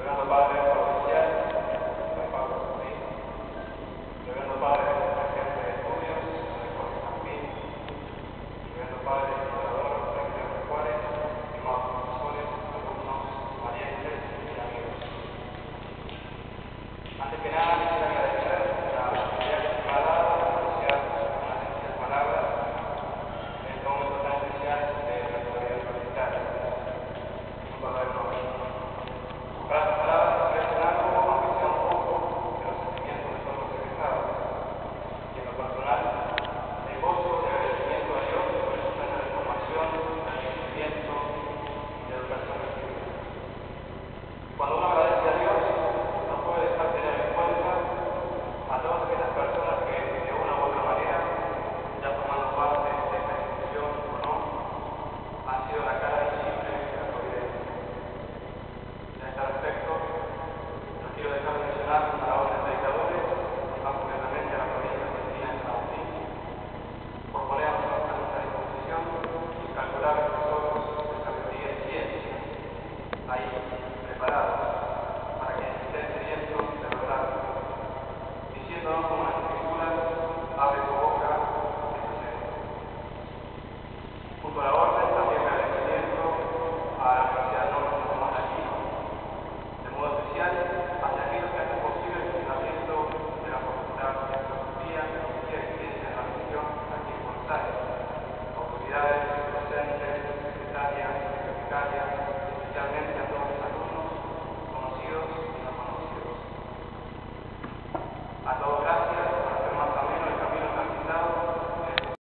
Reverendo Padre Provincial, San Pablo Martín, Reverendo Padre Presidente de Estudios, San Jorge Martín, Reverendo Padre Fundador, San Guillermo Juárez, estimados profesores, alumnos, parientes y amigos. Antes que nada, quisiera agradecer la oportunidad que se me ha dado de pronunciar unas sencillas palabras en este momento tan especial de nuestra vida universitaria. Un verdadero honor. Para estas palabras ofrecen algo, aunque sea un poco, de los sentimientos de todos los egresados. Y en lo personal, el gozo y agradecimiento a Dios por el centro de formación, de enriquecimiento y de educación recibida. Cuando uno agradece a Dios, no puede dejar de tener en cuenta a todas aquellas personas que, de una u otra manera, ya formando parte de esta institución o no, han sido la cara visible de la providencia. En este respecto, no quiero dejar de mencionar a la orden de predicadores, y más concretamente a la provincia argentina de San Agustín, por ponernos a nuestra disposición y calcular tesoros de sabiduría y ciencia, ahí preparados para que estén sedientos de lograrlo, diciéndonos como las escrituras, abre tu boca, que te sed. Junto a la orden, también me agradecimiento a la Universidad Norte Tomás de Aquino, de modo especial hacia aquellos que hacen posible el funcionamiento de la Facultad de Filosofía, Teología y Ciencias de la Religión aquí en Buenos Aires, autoridades, docentes, secretarias, becarias, y especialmente a todos los alumnos, conocidos y no conocidos. A todos